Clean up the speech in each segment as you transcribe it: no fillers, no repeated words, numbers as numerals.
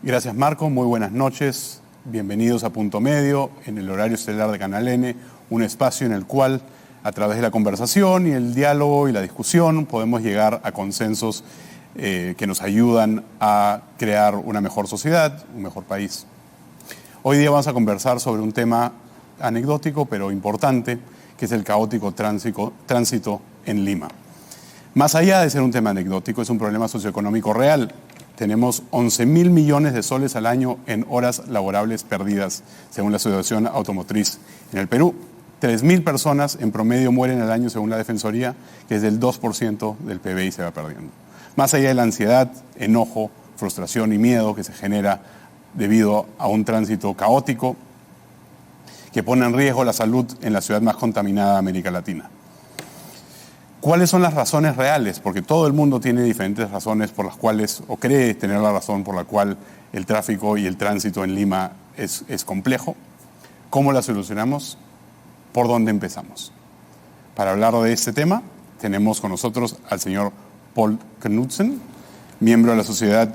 Gracias, Marco. Muy buenas noches. Bienvenidos a Punto Medio, en el horario estelar de Canal N, un espacio en el cual, a través de la conversación y el diálogo y la discusión, podemos llegar a consensos que nos ayudan a crear una mejor sociedad, un mejor país. Hoy día vamos a conversar sobre un tema anecdótico, pero importante, que es el caótico tránsito en Lima. Más allá de ser un tema anecdótico, es un problema socioeconómico real. Tenemos 11.000 millones de soles al año en horas laborables perdidas, según la Asociación Automotriz en el Perú. 3.000 personas en promedio mueren al año, según la Defensoría, que es del 2% del PBI se va perdiendo. Más allá de la ansiedad, enojo, frustración y miedo que se genera debido a un tránsito caótico que pone en riesgo la salud en la ciudad más contaminada de América Latina. ¿Cuáles son las razones reales? Porque todo el mundo tiene diferentes razones por las cuales, o cree tener la razón por la cual el tráfico y el tránsito en Lima es complejo. ¿Cómo la solucionamos? ¿Por dónde empezamos? Para hablar de este tema, tenemos con nosotros al señor Paul Knudsen, miembro de la Sociedad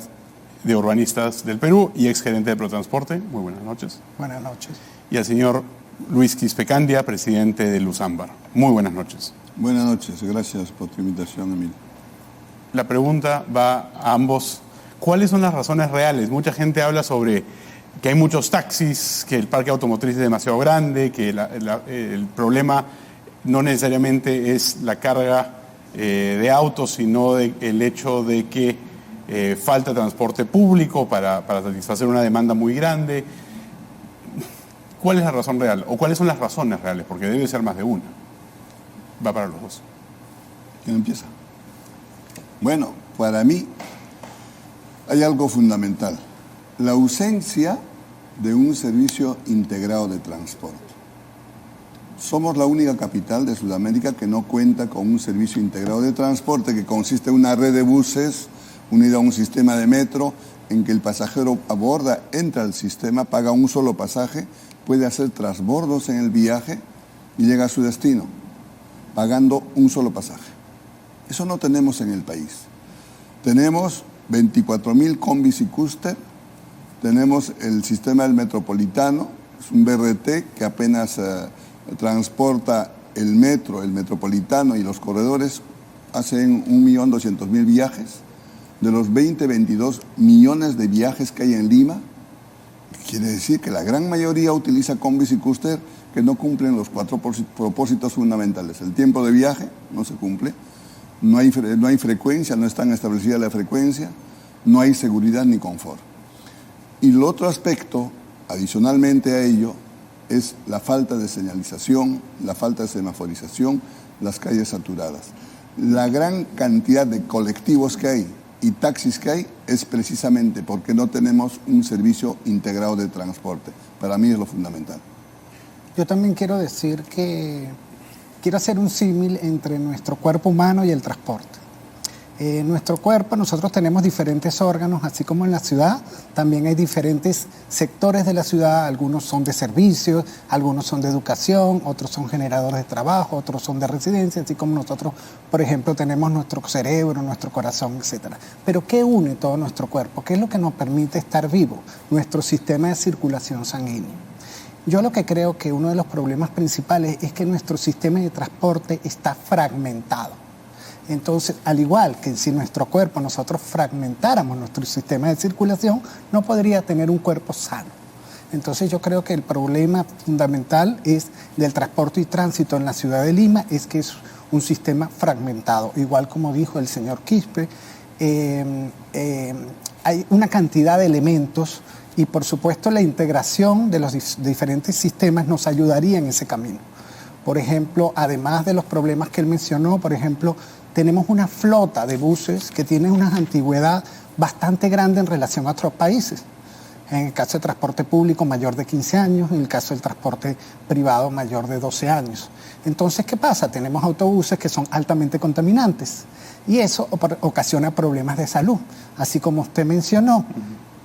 de Urbanistas del Perú y exgerente de Protransporte. Muy buenas noches. Buenas noches. Y al señor Luis Quispecandia, presidente de Luzambar. Muy buenas noches. Buenas noches, gracias por tu invitación, Emilio. La pregunta va a ambos. ¿Cuáles son las razones reales? Mucha gente habla sobre que hay muchos taxis, que el parque automotriz es demasiado grande, que el problema no necesariamente es la carga de autos, sino el hecho de que falta transporte público para satisfacer una demanda muy grande. ¿Cuál es la razón real? ¿O cuáles son las razones reales? Porque debe ser más de una. Va para los dos. ¿Quién empieza? Bueno, para mí hay algo fundamental. La ausencia de un servicio integrado de transporte. Somos la única capital de Sudamérica que no cuenta con un servicio integrado de transporte que consiste en una red de buses unida a un sistema de metro en que el pasajero aborda, entra al sistema, paga un solo pasaje, puede hacer transbordos en el viaje y llega a su destino, pagando un solo pasaje. Eso no tenemos en el país. Tenemos 24.000 combis y cúster, tenemos el sistema del metropolitano, es un BRT que apenas transporta el metro, el metropolitano y los corredores, hacen 1.200.000 viajes. De los 22 millones de viajes que hay en Lima, quiere decir que la gran mayoría utiliza combis y cúster que no cumplen los 4 propósitos fundamentales. El tiempo de viaje no se cumple, no hay frecuencia, no está establecida la frecuencia, no hay seguridad ni confort. Y el otro aspecto, adicionalmente a ello, es la falta de señalización, la falta de semaforización, las calles saturadas. La gran cantidad de colectivos que hay y taxis que hay es precisamente porque no tenemos un servicio integrado de transporte. Para mí es lo fundamental. Yo también quiero decir que quiero hacer un símil entre nuestro cuerpo humano y el transporte. Nuestro cuerpo, nosotros tenemos diferentes órganos, así como en la ciudad, también hay diferentes sectores de la ciudad, algunos son de servicios, algunos son de educación, otros son generadores de trabajo, otros son de residencia, así como nosotros, por ejemplo, tenemos nuestro cerebro, nuestro corazón, etc. Pero ¿qué une todo nuestro cuerpo? ¿Qué es lo que nos permite estar vivos? Nuestro sistema de circulación sanguínea. Yo lo que creo que uno de los problemas principales es que nuestro sistema de transporte está fragmentado. Entonces, al igual que si nuestro cuerpo nosotros fragmentáramos nuestro sistema de circulación, no podría tener un cuerpo sano. Entonces yo creo que el problema fundamental es del transporte y tránsito en la ciudad de Lima, es que es un sistema fragmentado. Igual como dijo el señor Quispe, hay una cantidad de elementos y por supuesto la integración de los diferentes sistemas nos ayudaría en ese camino. Por ejemplo, además de los problemas que él mencionó, por ejemplo, tenemos una flota de buses que tienen una antigüedad bastante grande en relación a otros países. En el caso de transporte público, mayor de 15 años, en el caso del transporte privado, mayor de 12 años. Entonces, ¿qué pasa? Tenemos autobuses que son altamente contaminantes y eso ocasiona problemas de salud. Así como usted mencionó,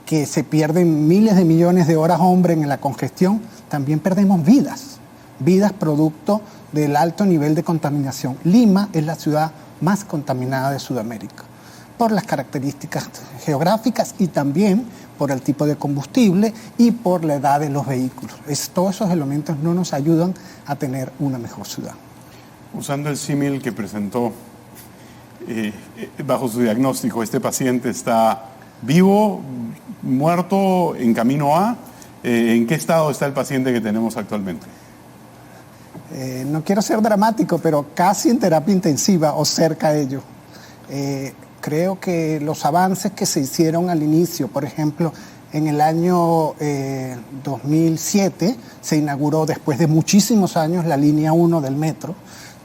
que se pierden miles de millones de horas hombre en la congestión, también perdemos vidas producto del alto nivel de contaminación. Lima es la ciudad más contaminada de Sudamérica, por las características geográficas y también por el tipo de combustible y por la edad de los vehículos. Todos esos elementos no nos ayudan a tener una mejor ciudad. Usando el símil que presentó, bajo su diagnóstico, ¿este paciente está vivo, muerto, en camino a? ¿En qué estado está el paciente que tenemos actualmente? No quiero ser dramático, pero casi en terapia intensiva o cerca de ello. Creo que los avances que se hicieron al inicio, por ejemplo, en el año 2007 se inauguró, después de muchísimos años, la línea 1 del metro.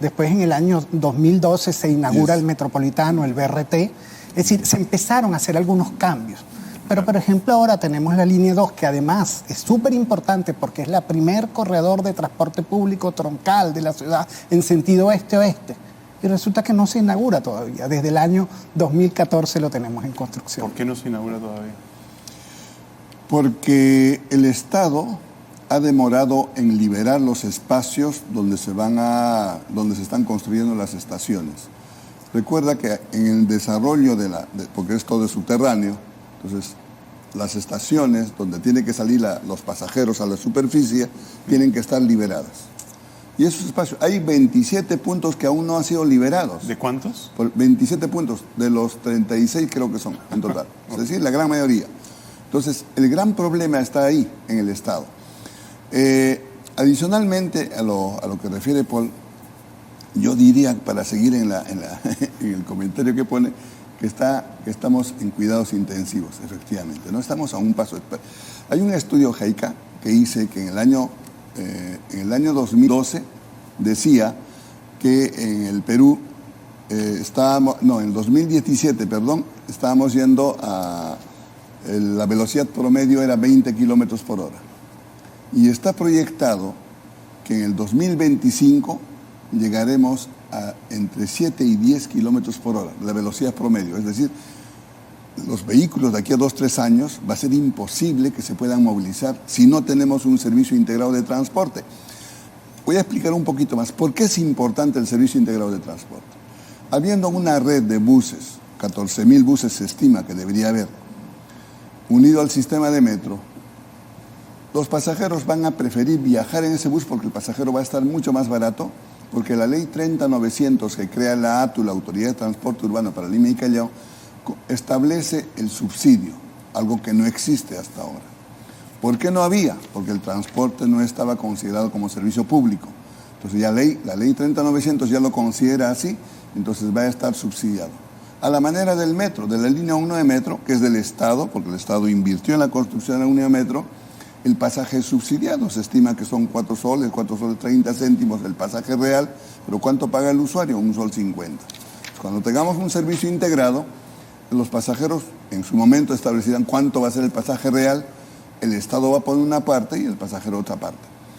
Después, en el año 2012, se inaugura el Metropolitano, el BRT. Es decir, se empezaron a hacer algunos cambios. Pero, por ejemplo, ahora tenemos la línea 2, que además es súper importante porque es la primer corredor de transporte público troncal de la ciudad en sentido este-oeste. Y resulta que no se inaugura todavía. Desde el año 2014 lo tenemos en construcción. ¿Por qué no se inaugura todavía? Porque el Estado ha demorado en liberar los espacios donde se están construyendo las estaciones. Recuerda que en el desarrollo porque es todo subterráneo, entonces las estaciones donde tienen que salir los pasajeros a la superficie tienen que estar liberadas. Y esos espacios, hay 27 puntos que aún no han sido liberados. ¿De cuántos? 27 puntos, de los 36 creo que son en total. Es decir, la gran mayoría. Entonces, el gran problema está ahí, en el Estado. Adicionalmente a lo que refiere Paul, yo diría, para seguir en el comentario que pone, que estamos en cuidados intensivos, efectivamente. No estamos a un paso. Hay un estudio JICA que dice que en el año 2012 decía que en el Perú en el 2017, estábamos yendo la velocidad promedio era 20 kilómetros por hora. Y está proyectado que en el 2025 llegaremos a entre 7 y 10 kilómetros por hora, la velocidad promedio. Es decir, los vehículos de aquí a 2-3 años va a ser imposible que se puedan movilizar si no tenemos un servicio integrado de transporte. Voy a explicar un poquito más. ¿Por qué es importante el servicio integrado de transporte? Habiendo una red de buses, 14.000 buses se estima que debería haber, unido al sistema de metro, los pasajeros van a preferir viajar en ese bus porque el pasajero va a estar mucho más barato, porque la ley 30.900 que crea la ATU, la Autoridad de Transporte Urbano para Lima y Callao, establece el subsidio, algo que no existe hasta ahora. ¿Por qué no había? Porque el transporte no estaba considerado como servicio público. Entonces la ley 30.900 ya lo considera así, entonces va a estar subsidiado. A la manera del metro, de la línea 1 de metro, que es del Estado, porque el Estado invirtió en la construcción de la línea de metro, el pasaje es subsidiado. Se estima que son 4 soles 30 céntimos el pasaje real, pero ¿cuánto paga el usuario? 1,50 sol. Cuando tengamos un servicio integrado, los pasajeros en su momento establecerán cuánto va a ser el pasaje real, el Estado va a poner una parte y el pasajero otra parte.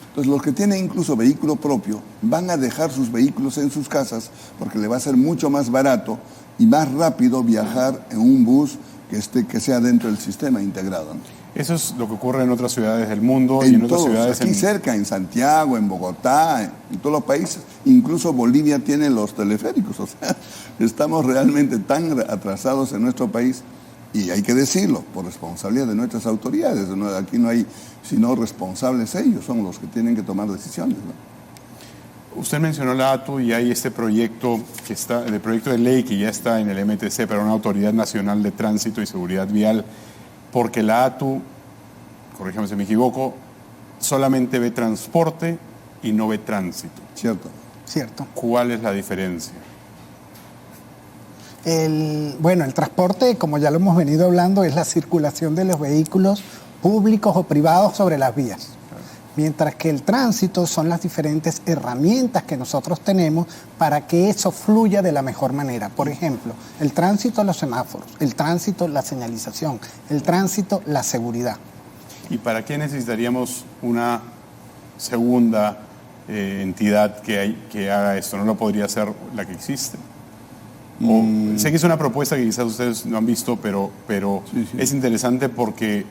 Entonces los que tienen incluso vehículo propio van a dejar sus vehículos en sus casas porque le va a ser mucho más barato y más rápido viajar en un bus que sea dentro del sistema integrado, ¿no? Eso es lo que ocurre en otras ciudades del mundo y en otras ciudades. Aquí cerca, en Santiago, en Bogotá, en todos los países. Incluso Bolivia tiene los teleféricos. O sea, estamos realmente tan atrasados en nuestro país y hay que decirlo, por responsabilidad de nuestras autoridades. Aquí no hay sino responsables ellos, son los que tienen que tomar decisiones, ¿no? Usted mencionó la ATU y hay este proyecto el proyecto de ley que ya está en el MTC para una Autoridad Nacional de Tránsito y Seguridad Vial, porque la ATU, corríjame si me equivoco, solamente ve transporte y no ve tránsito. Cierto. ¿Cuál es la diferencia? El transporte, como ya lo hemos venido hablando, es la circulación de los vehículos públicos o privados sobre las vías. Mientras que el tránsito son las diferentes herramientas que nosotros tenemos para que eso fluya de la mejor manera. Por ejemplo, el tránsito, los semáforos, el tránsito, la señalización, el tránsito, la seguridad. ¿Y para qué necesitaríamos una segunda entidad que haga esto? ¿No lo podría hacer la que existe? Sé que es una propuesta que quizás ustedes no han visto, pero sí. Es interesante porque,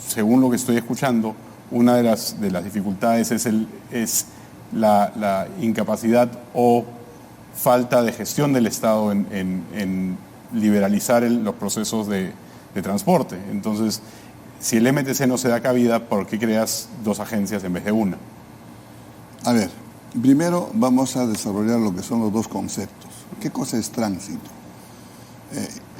según lo que estoy escuchando, una de las dificultades es la incapacidad o falta de gestión del Estado en liberalizar los procesos de transporte. Entonces, si el MTC no se da cabida, ¿por qué creas dos agencias en vez de una? A ver, primero vamos a desarrollar lo que son los dos conceptos. ¿Qué cosa es tránsito?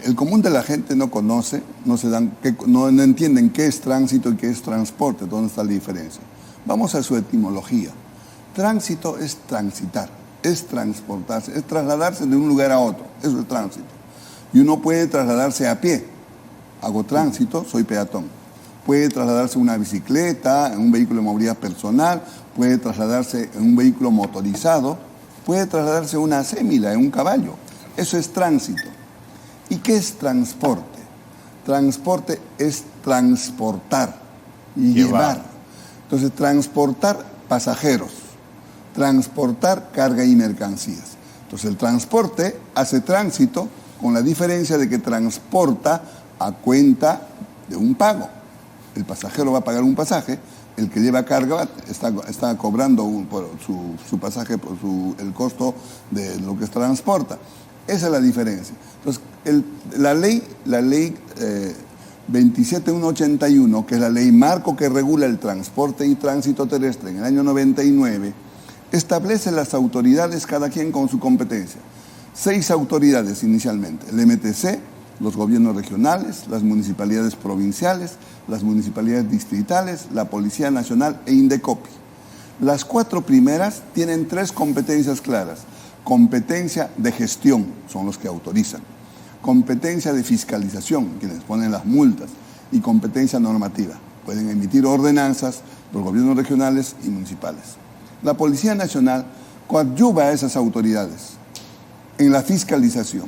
El común de la gente no conoce, no entienden qué es tránsito y qué es transporte, dónde está la diferencia. Vamos a su etimología. Tránsito es transitar, es transportarse, es trasladarse de un lugar a otro, eso es tránsito. Y uno puede trasladarse a pie. Hago tránsito, soy peatón. Puede trasladarse en una bicicleta, en un vehículo de movilidad personal, puede trasladarse en un vehículo motorizado, puede trasladarse en una sémila, en un caballo. Eso es tránsito. ¿Y qué es transporte? Transporte es transportar y llevar. Entonces, transportar pasajeros, transportar carga y mercancías. Entonces, el transporte hace tránsito con la diferencia de que transporta a cuenta de un pago. El pasajero va a pagar un pasaje, el que lleva carga está cobrando por su pasaje, por el costo de lo que transporta. Esa es la diferencia. Entonces, la ley 27181, que es la ley marco que regula el transporte y tránsito terrestre en el año 99, establece las autoridades, cada quien con su competencia. 6 autoridades inicialmente: el MTC, los gobiernos regionales, las municipalidades provinciales, las municipalidades distritales, la Policía Nacional e Indecopi. Las 4 primeras tienen 3 competencias claras. Competencia de gestión, son los que autorizan. Competencia de fiscalización, quienes ponen las multas. Y competencia normativa. Pueden emitir ordenanzas los gobiernos regionales y municipales. La Policía Nacional coadyuva a esas autoridades en la fiscalización.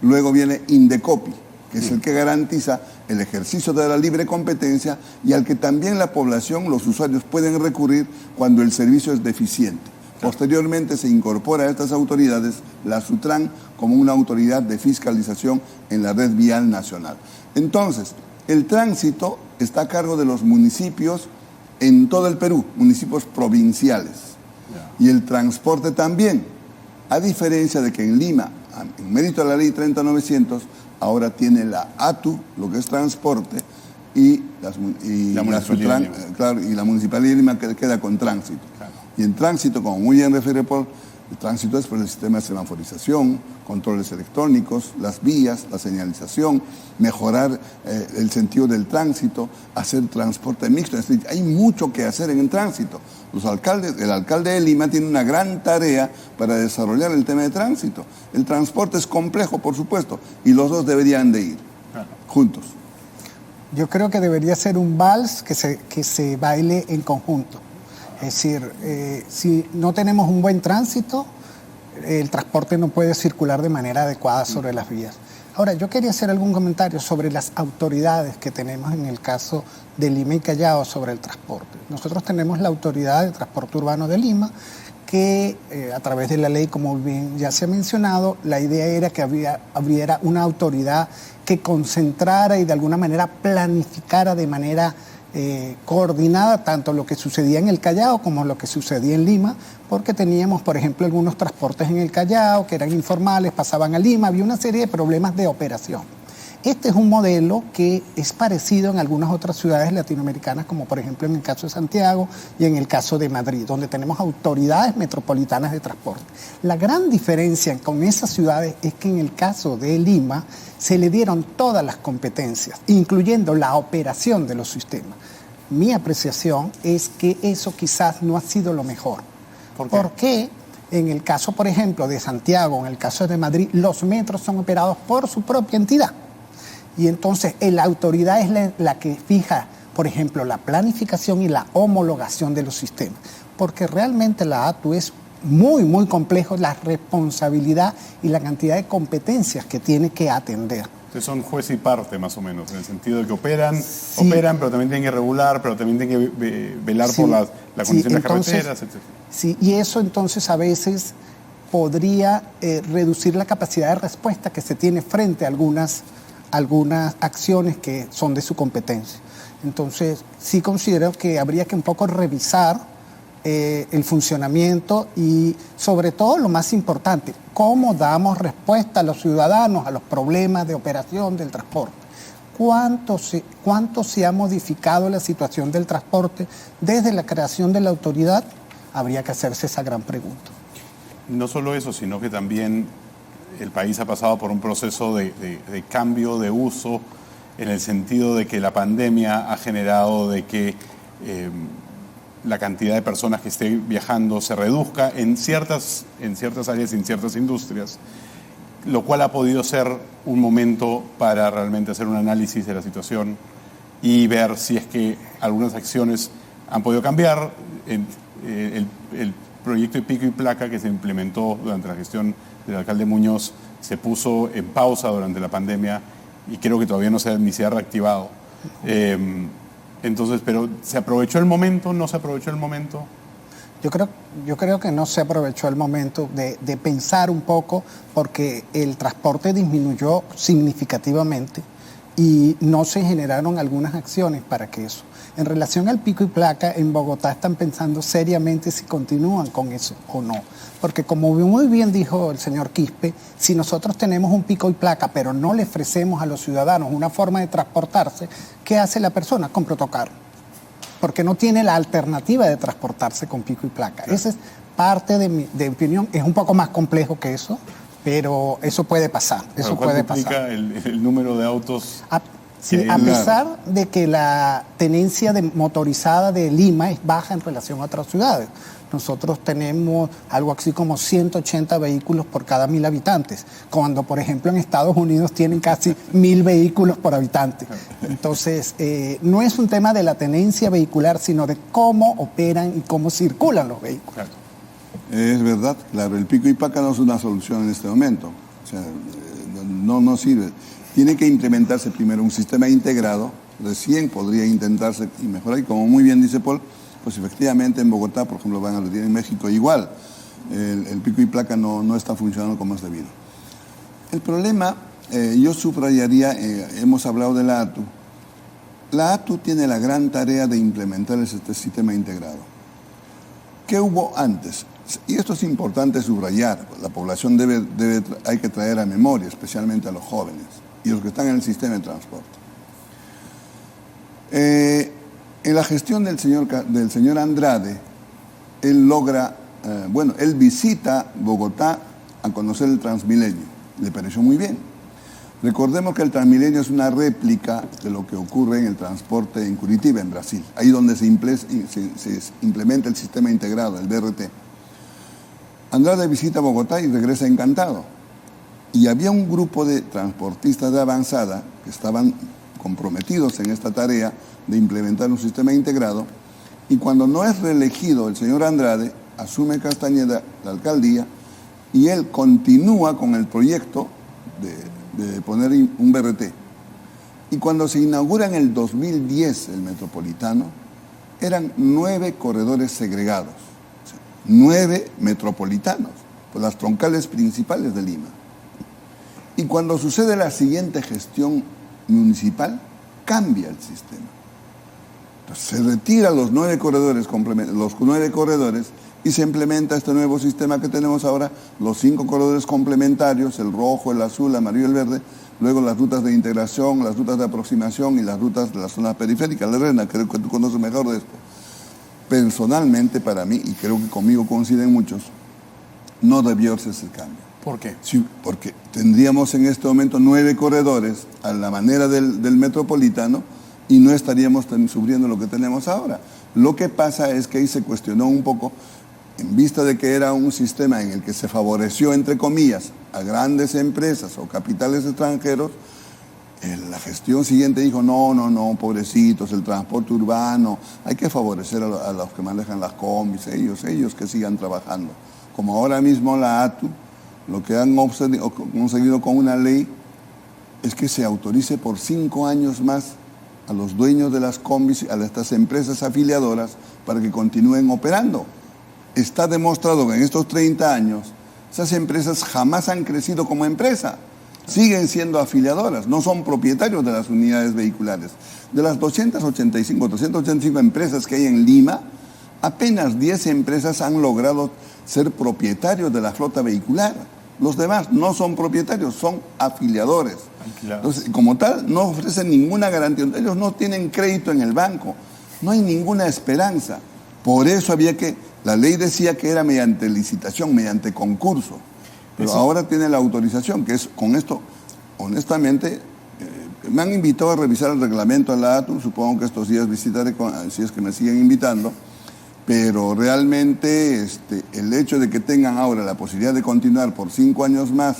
Luego viene Indecopi, que es el que garantiza el ejercicio de la libre competencia y al que también la población, los usuarios, pueden recurrir cuando el servicio es deficiente. Posteriormente se incorpora a estas autoridades la SUTRAN como una autoridad de fiscalización en la red vial nacional. Entonces, el tránsito está a cargo de los municipios en todo el Perú, municipios provinciales. Y el transporte también, a diferencia de que en Lima, en mérito de la ley 30900, ahora tiene la ATU, lo que es transporte, y la SUTRAN, claro, y la Municipalidad de Lima queda con tránsito. Claro. Y en tránsito, como muy bien refiere Paul, el tránsito es por el sistema de semaforización, controles electrónicos, las vías, la señalización, mejorar el sentido del tránsito, hacer transporte mixto. Es decir, hay mucho que hacer en el tránsito. El alcalde de Lima tiene una gran tarea para desarrollar el tema de tránsito. El transporte es complejo, por supuesto, y los dos deberían de ir juntos. Yo creo que debería ser un vals que se baile en conjunto. Es decir, si no tenemos un buen tránsito, el transporte no puede circular de manera adecuada sobre las vías. Ahora, yo quería hacer algún comentario sobre las autoridades que tenemos en el caso de Lima y Callao sobre el transporte. Nosotros tenemos la Autoridad de Transporte Urbano de Lima, que a través de la ley, como bien ya se ha mencionado, la idea era que hubiera una autoridad que concentrara y de alguna manera planificara de manera coordinada tanto lo que sucedía en el Callao como lo que sucedía en Lima, porque teníamos, por ejemplo, algunos transportes en el Callao que eran informales, pasaban a Lima, había una serie de problemas de operación. Este es un modelo que es parecido en algunas otras ciudades latinoamericanas, como por ejemplo en el caso de Santiago y en el caso de Madrid, donde tenemos autoridades metropolitanas de transporte. La gran diferencia con esas ciudades es que en el caso de Lima se le dieron todas las competencias, incluyendo la operación de los sistemas. Mi apreciación es que eso quizás no ha sido lo mejor. ¿Por qué? Porque en el caso, por ejemplo, de Santiago, en el caso de Madrid, los metros son operados por su propia entidad. Y entonces la autoridad es la que fija, por ejemplo, la planificación y la homologación de los sistemas. Porque realmente la ATU es muy, muy complejo, la responsabilidad y la cantidad de competencias que tiene que atender. Entonces son juez y parte, más o menos, en el sentido de que operan, pero también tienen que regular, pero también tienen que velar por la condición de las carreteras, etc. Sí, y eso entonces a veces podría reducir la capacidad de respuesta que se tiene frente a algunas acciones que son de su competencia. Entonces, sí considero que habría que un poco revisar el funcionamiento y sobre todo lo más importante, cómo damos respuesta a los ciudadanos a los problemas de operación del transporte. ¿Cuánto se ha modificado la situación del transporte desde la creación de la autoridad? Habría que hacerse esa gran pregunta. No solo eso, sino que también el país ha pasado por un proceso de cambio de uso, en el sentido de que la pandemia ha generado de que la cantidad de personas que estén viajando se reduzca en ciertas áreas y en ciertas industrias, lo cual ha podido ser un momento para realmente hacer un análisis de la situación y ver si es que algunas acciones han podido cambiar. El proyecto de pico y placa que se implementó durante la gestión del alcalde Muñoz se puso en pausa durante la pandemia y creo que todavía ni se ha reactivado. Entonces, pero ¿se aprovechó el momento? ¿No se aprovechó el momento? Yo creo que no se aprovechó el momento de pensar un poco, porque el transporte disminuyó significativamente y no se generaron algunas acciones para que eso. En relación al pico y placa, en Bogotá están pensando seriamente si continúan con eso o no. Porque como muy bien dijo el señor Quispe, si nosotros tenemos un pico y placa, pero no le ofrecemos a los ciudadanos una forma de transportarse, ¿qué hace la persona? Compra autocarro. Porque no tiene la alternativa de transportarse con pico y placa. Claro. Esa es parte de mi opinión. Es un poco más complejo que eso, pero eso puede pasar. Eso puede pasar. El número de autos. Sí, a pesar de que la tenencia motorizada de Lima es baja en relación a otras ciudades. Nosotros tenemos algo así como 180 vehículos por cada 1.000 habitantes, cuando por ejemplo en Estados Unidos tienen casi 1.000 vehículos por habitante. Entonces, no es un tema de la tenencia vehicular, sino de cómo operan y cómo circulan los vehículos. Es verdad, claro, el pico y placa no es una solución en este momento. O sea, no sirve. Tiene que implementarse primero un sistema integrado, recién podría intentarse y mejorar, y como muy bien dice Paul, pues efectivamente en Bogotá, por ejemplo, van a retirar en México igual. El pico y placa no está funcionando como es debido. El problema, yo subrayaría, hemos hablado de la ATU. La ATU tiene la gran tarea de implementar este sistema integrado. ¿Qué hubo antes? Y esto es importante subrayar. La población hay que traer a memoria, especialmente a los jóvenes y los que están en el sistema de transporte. En la gestión del señor Andrade, él logra, él visita Bogotá a conocer el Transmilenio. Le pareció muy bien. Recordemos que el Transmilenio es una réplica de lo que ocurre en el transporte en Curitiba, en Brasil. Ahí donde se implementa el sistema integrado, el BRT. Andrade visita Bogotá y regresa encantado. Y había un grupo de transportistas de avanzada que estaban comprometidos en esta tarea de implementar un sistema integrado, y cuando no es reelegido el señor Andrade, asume Castañeda la alcaldía y él continúa con el proyecto de poner un BRT. Y cuando se inaugura en el 2010 el Metropolitano, eran 9 corredores segregados, o sea, 9 metropolitanos, por las troncales principales de Lima. Y cuando sucede la siguiente gestión municipal, cambia el sistema. Entonces, se retira los 9 corredores y se implementa este nuevo sistema que tenemos ahora, los 5 corredores complementarios, el rojo, el azul, el amarillo y el verde, luego las rutas de integración, las rutas de aproximación y las rutas de la zona periférica. Lorena, creo que tú conoces mejor de esto. Personalmente, para mí, y creo que conmigo coinciden muchos, no debió hacerse el cambio. ¿Por qué? Sí, porque tendríamos en este momento 9 corredores a la manera del metropolitano y no estaríamos sufriendo lo que tenemos ahora. Lo que pasa es que ahí se cuestionó un poco, en vista de que era un sistema en el que se favoreció, entre comillas, a grandes empresas o capitales extranjeros, la gestión siguiente dijo, no, pobrecitos, el transporte urbano, hay que favorecer a los que manejan las combis, ellos que sigan trabajando. Como ahora mismo la ATU, lo que han conseguido con una ley es que se autorice por 5 años más a los dueños de las combis, a estas empresas afiliadoras, para que continúen operando. Está demostrado que en estos 30 años esas empresas jamás han crecido como empresa. Siguen siendo afiliadoras, no son propietarios de las unidades vehiculares. De las 285 empresas que hay en Lima, apenas 10 empresas han logrado ser propietarios de la flota vehicular. Los demás no son propietarios, son afiliadores. Entonces, como tal, no ofrecen ninguna garantía. Ellos no tienen crédito en el banco. No hay ninguna esperanza. Por eso la ley decía que era mediante licitación, mediante concurso. Pero ahora tiene la autorización, que es con esto, honestamente, me han invitado a revisar el reglamento a la ATU, supongo que estos días visitaré, si es que me siguen invitando, pero realmente el hecho de que tengan ahora la posibilidad de continuar por 5 años más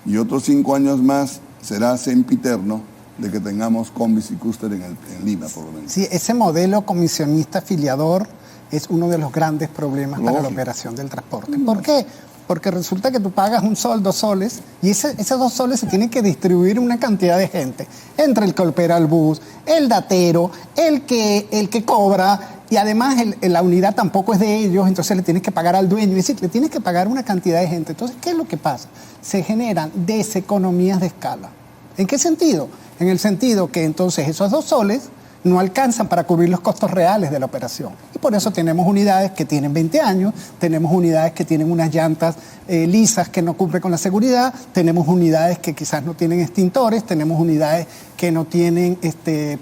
y otros 5 años más será sempiterno de que tengamos combis y cúster en Lima, por lo menos. Sí, ese modelo comisionista afiliador es uno de los grandes problemas para la operación del transporte. ¿Por qué? Porque resulta que tú pagas un sol, 2 soles, y esos 2 soles se tienen que distribuir una cantidad de gente. Entre el que opera el bus, el datero, el que cobra, y además la unidad tampoco es de ellos, entonces le tienes que pagar al dueño, es decir, le tienes que pagar una cantidad de gente. Entonces, ¿qué es lo que pasa? Se generan deseconomías de escala. ¿En qué sentido? En el sentido que entonces esos 2 soles no alcanzan para cubrir los costos reales de la operación. Y por eso tenemos unidades que tienen 20 años, tenemos unidades que tienen unas llantas lisas que no cumplen con la seguridad, tenemos unidades que quizás no tienen extintores, tenemos unidades que no tienen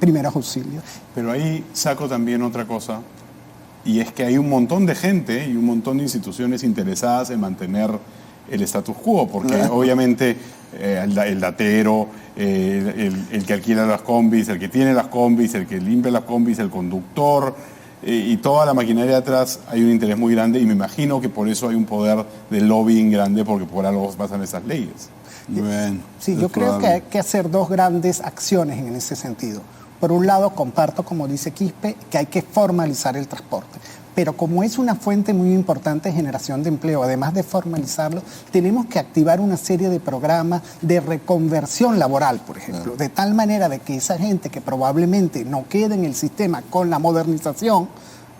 primeros auxilios. Pero ahí saco también otra cosa, y es que hay un montón de gente y un montón de instituciones interesadas en mantener el status quo, porque obviamente el datero, el que alquila las combis, el que tiene las combis, el que limpia las combis, el conductor y toda la maquinaria atrás, hay un interés muy grande y me imagino que por eso hay un poder de lobbying grande, porque por algo pasan esas leyes. Bueno, sí, yo creo que hay que hacer 2 grandes acciones en ese sentido. Por un lado, comparto, como dice Quispe, que hay que formalizar el transporte. Pero como es una fuente muy importante de generación de empleo, además de formalizarlo, tenemos que activar una serie de programas de reconversión laboral, por ejemplo, de tal manera de que esa gente que probablemente no quede en el sistema con la modernización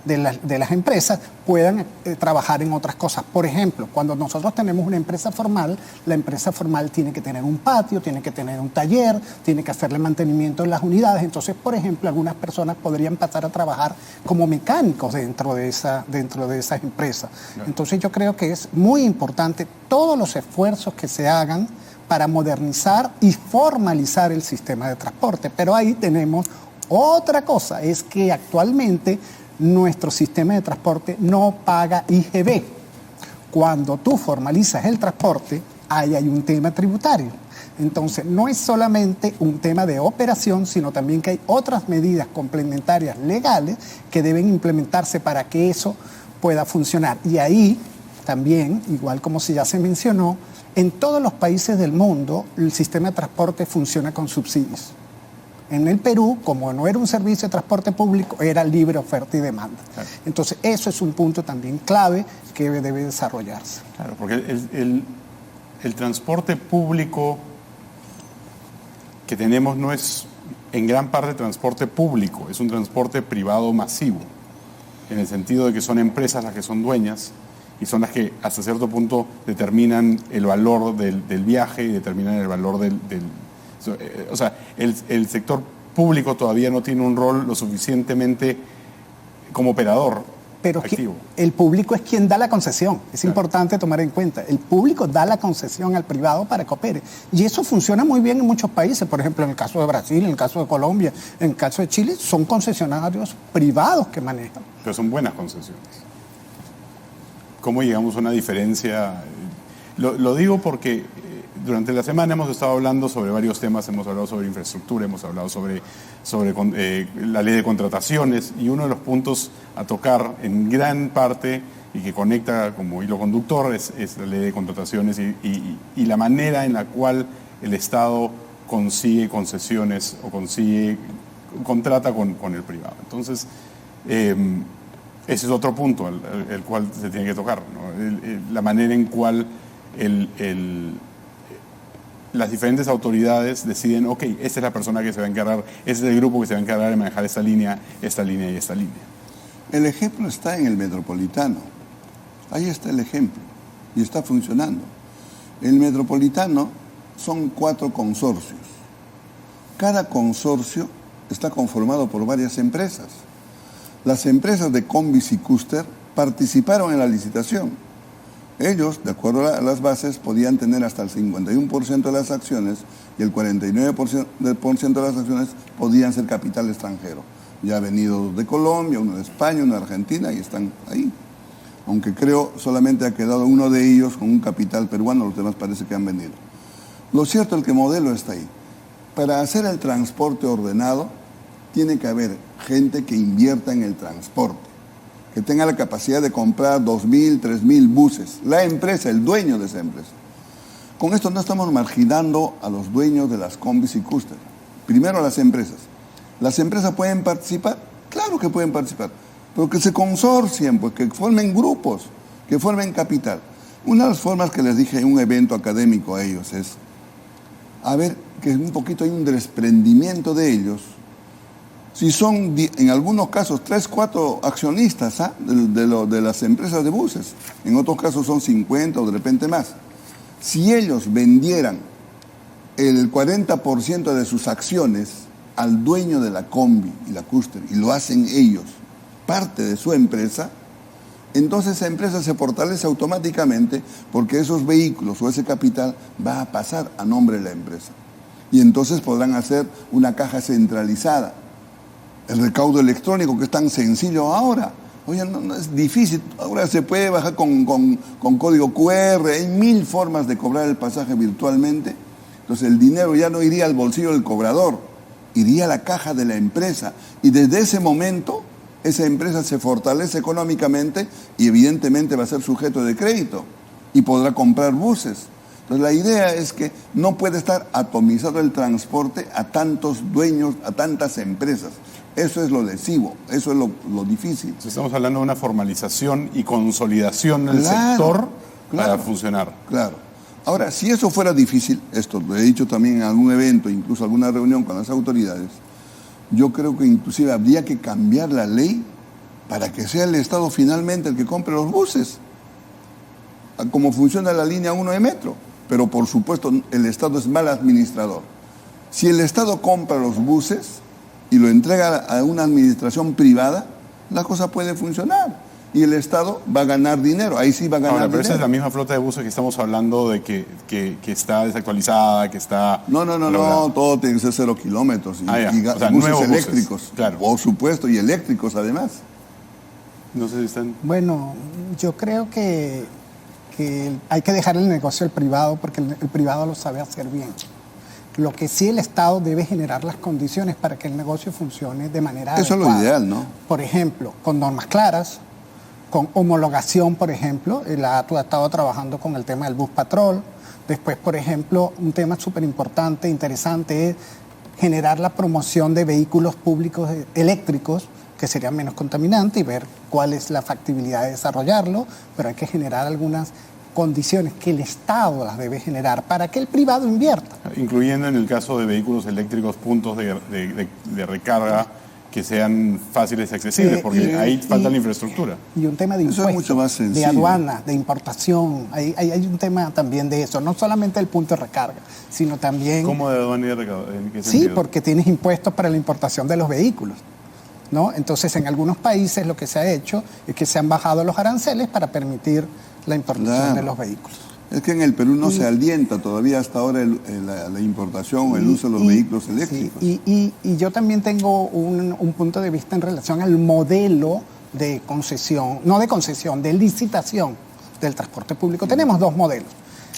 de las empresas puedan trabajar en otras cosas. Por ejemplo, cuando nosotros tenemos una empresa formal, la empresa formal tiene que tener un patio, tiene que tener un taller, tiene que hacerle mantenimiento en las unidades. Entonces, por ejemplo, algunas personas podrían pasar a trabajar como mecánicos dentro de esas empresas. Entonces, yo creo que es muy importante todos los esfuerzos que se hagan para modernizar y formalizar el sistema de transporte. Pero ahí tenemos otra cosa, es que actualmente nuestro sistema de transporte no paga IGB. Cuando tú formalizas el transporte, ahí hay un tema tributario. Entonces, no es solamente un tema de operación, sino también que hay otras medidas complementarias legales que deben implementarse para que eso pueda funcionar. Y ahí también, igual como ya se mencionó, en todos los países del mundo el sistema de transporte funciona con subsidios. En el Perú, como no era un servicio de transporte público, era libre oferta y demanda. Claro. Entonces, eso es un punto también clave que debe desarrollarse. Claro, porque el transporte público que tenemos no es en gran parte transporte público, es un transporte privado masivo, en el sentido de que son empresas las que son dueñas y son las que hasta cierto punto determinan el valor del viaje y determinan el valor o sea, el sector público todavía no tiene un rol lo suficientemente como operador. Pero activo. El público es quien da la concesión. Es importante tomar en cuenta. El público da la concesión al privado para que opere. Y eso funciona muy bien en muchos países. Por ejemplo, en el caso de Brasil, en el caso de Colombia, en el caso de Chile, son concesionarios privados que manejan. Pero son buenas concesiones. ¿Cómo llegamos a una diferencia? Lo digo porque durante la semana hemos estado hablando sobre varios temas, hemos hablado sobre infraestructura, hemos hablado sobre la ley de contrataciones, y uno de los puntos a tocar en gran parte y que conecta como hilo conductor es la ley de contrataciones y la manera en la cual el Estado consigue concesiones o contrata con el privado. Entonces, ese es otro punto el cual se tiene que tocar, ¿no? La manera en cual las diferentes autoridades deciden, ok, esta es la persona que se va a encargar, este es el grupo que se va a encargar de manejar esta línea y esta línea. El ejemplo está en el Metropolitano. Ahí está el ejemplo y está funcionando. El Metropolitano son 4 consorcios. Cada consorcio está conformado por varias empresas. Las empresas de Combis y Custer participaron en la licitación. Ellos, de acuerdo a las bases, podían tener hasta el 51% de las acciones y el 49% de las acciones podían ser capital extranjero. Ya ha venido de Colombia, uno de España, uno de Argentina y están ahí. Aunque creo solamente ha quedado uno de ellos con un capital peruano, los demás parece que han venido. Lo cierto es que el modelo está ahí. Para hacer el transporte ordenado, tiene que haber gente que invierta en el transporte, que tenga la capacidad de comprar 2.000, 3.000 buses. La empresa, el dueño de esa empresa. Con esto no estamos marginando a los dueños de las Combis y Custer. Primero las empresas. ¿Las empresas pueden participar? Claro que pueden participar, pero que se consorcien, pues, que formen grupos, que formen capital. Una de las formas que les dije en un evento académico a ellos es, a ver, que un poquito hay un desprendimiento de ellos. Si son, en algunos casos, 3, 4 accionistas de las empresas de buses, en otros casos son 50 o de repente más. Si ellos vendieran el 40% de sus acciones al dueño de la Combi y la Custer, y lo hacen ellos, parte de su empresa, entonces esa empresa se fortalece automáticamente porque esos vehículos o ese capital va a pasar a nombre de la empresa. Y entonces podrán hacer una caja centralizada. El recaudo electrónico, que es tan sencillo ahora. Oye, no es difícil. Ahora se puede bajar con código QR. Hay 1000 formas de cobrar el pasaje virtualmente. Entonces el dinero ya no iría al bolsillo del cobrador, iría a la caja de la empresa. Y desde ese momento, esa empresa se fortalece económicamente y evidentemente va a ser sujeto de crédito y podrá comprar buses. Entonces la idea es que no puede estar atomizado el transporte a tantos dueños, a tantas empresas. Eso es lo lesivo, eso es lo difícil. Estamos hablando de una formalización y consolidación del sector para funcionar. Claro. Ahora, si eso fuera difícil, esto lo he dicho también en algún evento, incluso alguna reunión con las autoridades, yo creo que inclusive habría que cambiar la ley para que sea el Estado finalmente el que compre los buses, como funciona la línea 1 de metro. Pero por supuesto el Estado es mal administrador. Si el Estado compra los buses y lo entrega a una administración privada, la cosa puede funcionar. Y el Estado va a ganar dinero, ahí sí va a ganar dinero. Pero esa es la misma flota de buses que estamos hablando de que está desactualizada, que está... No, todo tiene que ser 0 kilómetros. Buses eléctricos, buses, claro. Por supuesto, y eléctricos además. No sé si están... Bueno, yo creo que hay que dejar el negocio al privado porque el privado lo sabe hacer bien. Lo que sí el Estado debe generar las condiciones para que el negocio funcione de manera adecuada. Eso es lo ideal, ¿no? Por ejemplo, con normas claras, con homologación, por ejemplo. La ATU ha estado trabajando con el tema del bus patrol. Después, por ejemplo, un tema súper importante, interesante, es generar la promoción de vehículos públicos eléctricos que serían menos contaminantes y ver cuál es la factibilidad de desarrollarlo, pero hay que generar algunas condiciones que el Estado las debe generar para que el privado invierta. Incluyendo en el caso de vehículos eléctricos puntos de recarga que sean fáciles y accesibles, porque ahí falta la infraestructura. Y un tema de impuestos, es mucho más sencillo, de aduana, de importación. Hay un tema también de eso, no solamente el punto de recarga, sino también... ¿Cómo de aduana y de recarga? ¿En qué sí, sentido? porque tienes impuestos para la importación de los vehículos, ¿no? Entonces, en algunos países lo que se ha hecho es que se han bajado los aranceles para permitir la importación de los vehículos. Es que en el Perú no se alienta todavía hasta ahora la importación o el uso de los vehículos eléctricos. Y yo también tengo un punto de vista en relación al modelo de concesión, no de concesión, de licitación del transporte público. Tenemos dos modelos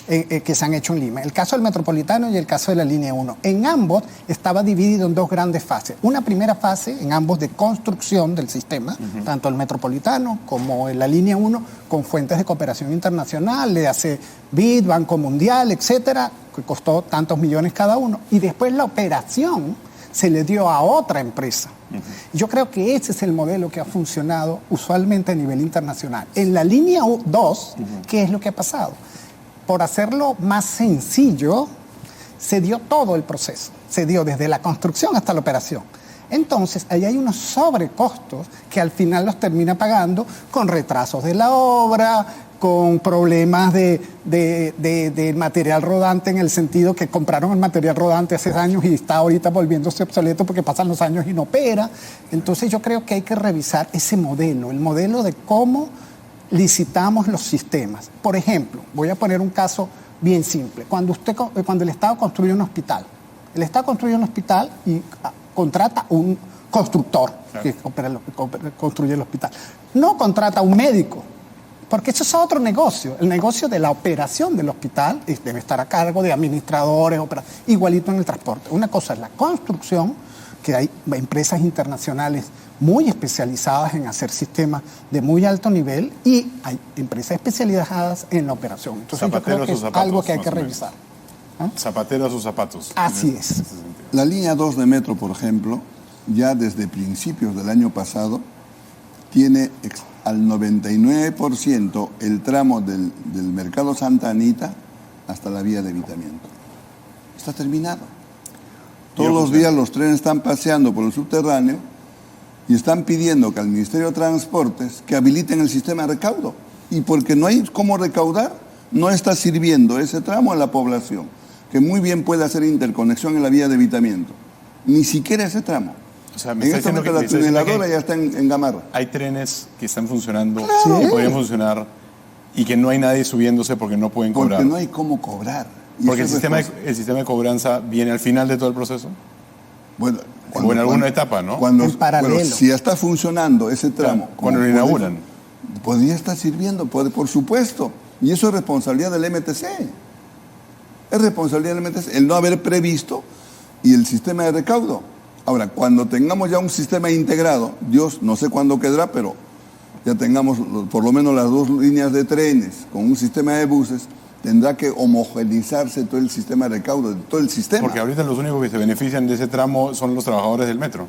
que se han hecho en Lima, el caso del Metropolitano y el caso de la Línea 1. En ambos estaba dividido en dos grandes fases. Una primera fase, en ambos, de construcción del sistema, tanto el Metropolitano como en la Línea 1, con fuentes de cooperación internacional, le hace BID, Banco Mundial, etcétera, que costó tantos millones cada uno. Y después la operación se le dio a otra empresa. Yo creo que ese es el modelo que ha funcionado usualmente a nivel internacional. En la Línea 2, ¿qué es lo que ha pasado? Por hacerlo más sencillo, se dio todo el proceso. Se dio desde la construcción hasta la operación. Entonces, ahí hay unos sobrecostos que al final los termina pagando con retrasos de la obra, con problemas de material rodante, en el sentido que compraron el material rodante hace años y está ahorita volviéndose obsoleto porque pasan los años y no opera. Entonces yo creo que hay que revisar ese modelo, el modelo de cómo licitamos los sistemas. Por ejemplo, voy a poner un caso bien simple. Cuando el Estado construye un hospital, el Estado construye un hospital y contrata un constructor, claro, que construye el hospital. No contrata un médico, porque eso es otro negocio. El negocio de la operación del hospital debe estar a cargo de administradores, igualito en el transporte. Una cosa es la construcción, que hay empresas internacionales muy especializadas en hacer sistemas de muy alto nivel, y hay empresas especializadas en la operación. Entonces yo creo que es algo que hay que revisar. ¿Ah? Zapatero a sus zapatos. Así es. La línea 2 de metro, por ejemplo, ya desde principios del año pasado, tiene al 99% el tramo del Mercado Santa Anita hasta la vía de evitamiento. Está terminado. Todos los días los trenes están paseando por el subterráneo y están pidiendo que al Ministerio de Transportes que habiliten el sistema de recaudo. Y porque no hay cómo recaudar, no está sirviendo ese tramo a la población, que muy bien puede hacer interconexión en la vía de evitamiento. Ni siquiera ese tramo. O sea, en este momento la tuneladora ya está en Gamarra. Hay trenes que están funcionando, claro, y podrían funcionar, y que no hay nadie subiéndose porque no pueden cobrar. Porque no hay cómo cobrar. Porque el sistema de cobranza viene al final de todo el proceso. Bueno, o en alguna etapa, ¿no? En paralelo. Bueno, si ya está funcionando ese tramo. Cuando lo inauguran. Podría estar sirviendo, por supuesto. Y eso es responsabilidad del MTC. Es responsabilidad del MTC el no haber previsto y el sistema de recaudo. Ahora, cuando tengamos ya un sistema integrado, Dios no sé cuándo quedará, pero ya tengamos por lo menos las 2 líneas de trenes con un sistema de buses, tendrá que homogeneizarse todo el sistema de recaudo, todo el sistema. Porque ahorita los únicos que se benefician de ese tramo son los trabajadores del metro.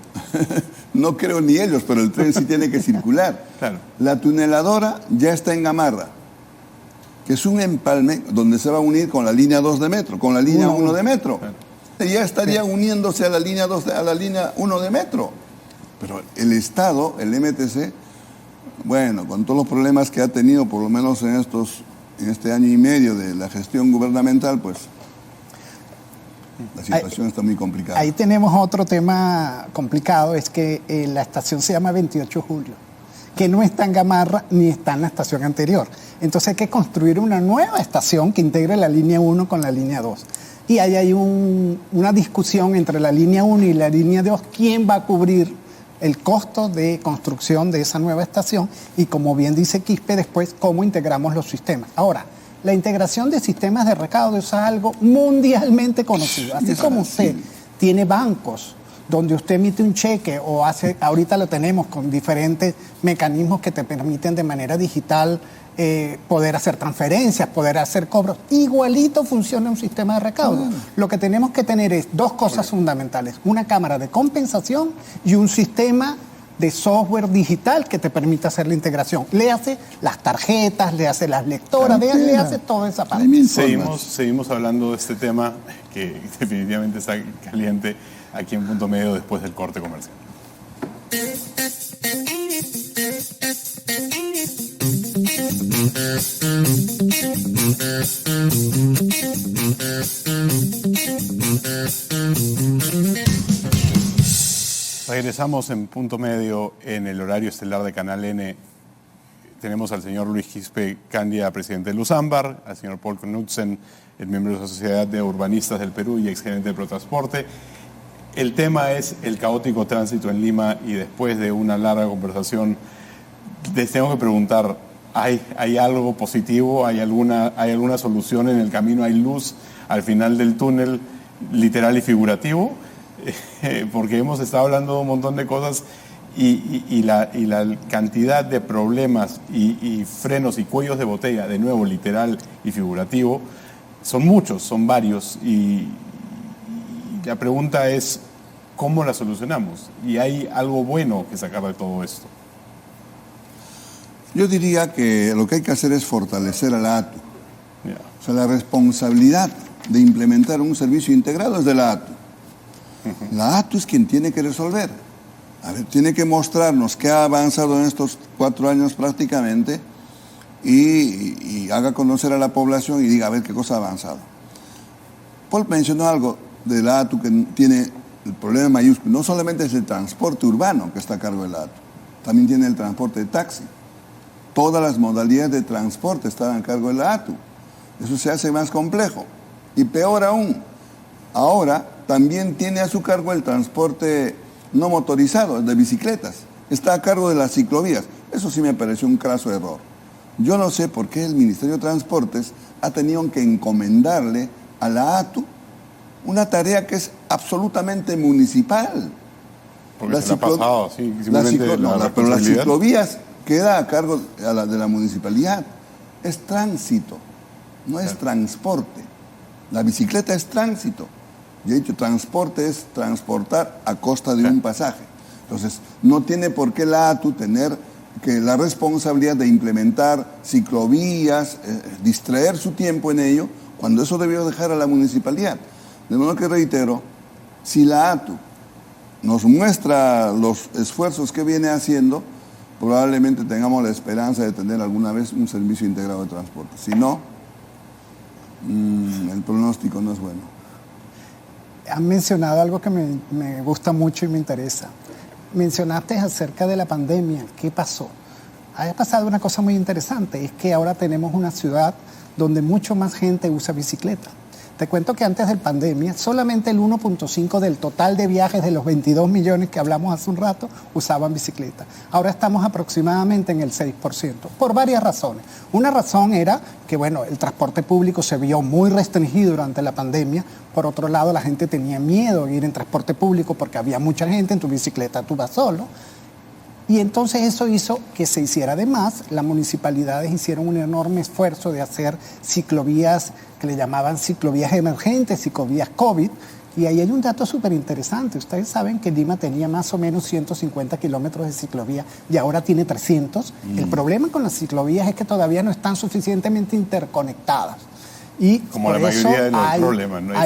No creo ni ellos, pero el tren sí tiene que circular. Claro. La tuneladora ya está en Gamarra, que es un empalme donde se va a unir con la línea 2 de metro, con la línea 1 de metro. Claro. Ya estaría uniéndose a la línea 2, a la línea 1 de metro. Pero el Estado, el MTC, bueno, con todos los problemas que ha tenido, por lo menos en este año y medio de la gestión gubernamental, pues la situación está muy complicada. Ahí tenemos otro tema complicado, es que la estación se llama 28 de julio, que no está en Gamarra ni está en la estación anterior. Entonces hay que construir una nueva estación que integre la línea 1 con la línea 2. Y ahí hay una discusión entre la línea 1 y la línea 2, quién va a cubrir el costo de construcción de esa nueva estación y, como bien dice Quispe, después cómo integramos los sistemas. Ahora, la integración de sistemas de recaudo es algo mundialmente conocido. Así como usted tiene bancos donde usted emite un cheque o ahorita lo tenemos con diferentes mecanismos que te permiten de manera digital poder hacer transferencias, poder hacer cobros. Igualito funciona un sistema de recaudo. Lo que tenemos que tener es 2 cosas fundamentales: una cámara de compensación y un sistema de software digital que te permita hacer la integración. Le hace las tarjetas, le hace las lectoras, le hace toda esa parte. Seguimos hablando de este tema que definitivamente está caliente aquí en Punto Medio después del corte comercial. Regresamos en Punto Medio en el horario estelar de Canal N. Tenemos al señor Luis Quispe Candia, presidente de Luzambar, al señor Paul Knudsen, el miembro de la Sociedad de Urbanistas del Perú y exgerente de Protransporte. El tema es el caótico tránsito en Lima, y después de una larga conversación les tengo que preguntar, ¿hay algo positivo? ¿Hay alguna solución en el camino? ¿Hay luz al final del túnel, literal y figurativo? Porque hemos estado hablando de un montón de cosas y la cantidad de problemas y frenos y cuellos de botella, de nuevo literal y figurativo, son muchos, son varios, y la pregunta es ¿cómo la solucionamos? ¿Y hay algo bueno que sacar de todo esto? Yo diría que lo que hay que hacer es fortalecer a la ATU. O sea, la responsabilidad de implementar un servicio integrado es de la ATU. La ATU es quien tiene que resolver. A ver, tiene que mostrarnos qué ha avanzado en estos 4 años prácticamente y haga conocer a la población y diga a ver qué cosa ha avanzado. Paul mencionó algo de la ATU que tiene el problema mayúsculo. No solamente es el transporte urbano que está a cargo de la ATU, también tiene el transporte de taxi. Todas las modalidades de transporte están a cargo de la ATU. Eso se hace más complejo. Y peor aún, ahora también tiene a su cargo el transporte no motorizado, el de bicicletas. Está a cargo de las ciclovías. Eso sí me pareció un craso error. Yo no sé por qué el Ministerio de Transportes ha tenido que encomendarle a la ATU una tarea que es absolutamente municipal. Porque se le ha pasado así, simplemente pero las ciclovías queda a cargo de la municipalidad. Es tránsito, no es transporte. La bicicleta es tránsito. Y he dicho, transporte es transportar a costa de un pasaje. Entonces, no tiene por qué la ATU tener que la responsabilidad de implementar ciclovías, distraer su tiempo en ello, cuando eso debió dejar a la municipalidad. De modo que reitero, si la ATU nos muestra los esfuerzos que viene haciendo, probablemente tengamos la esperanza de tener alguna vez un servicio integrado de transporte. Si no, el pronóstico no es bueno. Han mencionado algo que me gusta mucho y me interesa. Mencionaste acerca de la pandemia. ¿Qué pasó? Ha pasado una cosa muy interesante, es que ahora tenemos una ciudad donde mucho más gente usa bicicleta. Te cuento que antes de la pandemia, solamente el 1.5 del total de viajes de los 22 millones que hablamos hace un rato usaban bicicleta. Ahora estamos aproximadamente en el 6%, por varias razones. Una razón era que, bueno, el transporte público se vio muy restringido durante la pandemia. Por otro lado, la gente tenía miedo de ir en transporte público porque había mucha gente, en tu bicicleta tú vas solo. Y entonces eso hizo que se hiciera de más. Las municipalidades hicieron un enorme esfuerzo de hacer ciclovías que le llamaban ciclovías emergentes, ciclovías COVID. Y ahí hay un dato súper interesante. Ustedes saben que Lima tenía más o menos 150 kilómetros de ciclovía y ahora tiene 300. El problema con las ciclovías es que todavía no están suficientemente interconectadas. Y como la mayoría de los problemas, ¿no?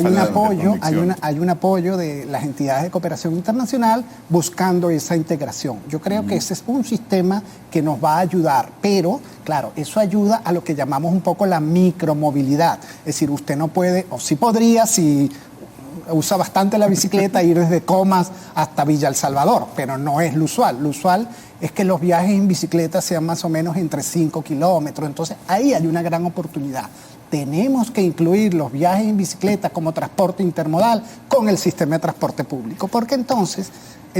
Hay un apoyo de las entidades de cooperación internacional buscando esa integración. Yo creo que ese es un sistema que nos va a ayudar, pero claro, eso ayuda a lo que llamamos un poco la micromovilidad. Es decir, usted no puede, o sí podría, si usa bastante la bicicleta, ir desde Comas hasta Villa El Salvador, pero no es lo usual. Lo usual es que los viajes en bicicleta sean más o menos entre 5 kilómetros. Entonces, ahí hay una gran oportunidad. Tenemos que incluir los viajes en bicicleta como transporte intermodal con el sistema de transporte público, porque entonces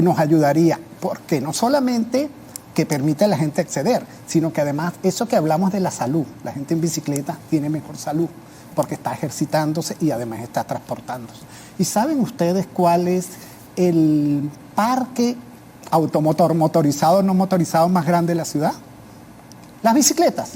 nos ayudaría, porque no solamente que permite a la gente acceder, sino que además eso que hablamos de la salud, la gente en bicicleta tiene mejor salud, porque está ejercitándose y además está transportándose. ¿Y saben ustedes cuál es el parque automotor, motorizado, no motorizado más grande de la ciudad? Las bicicletas.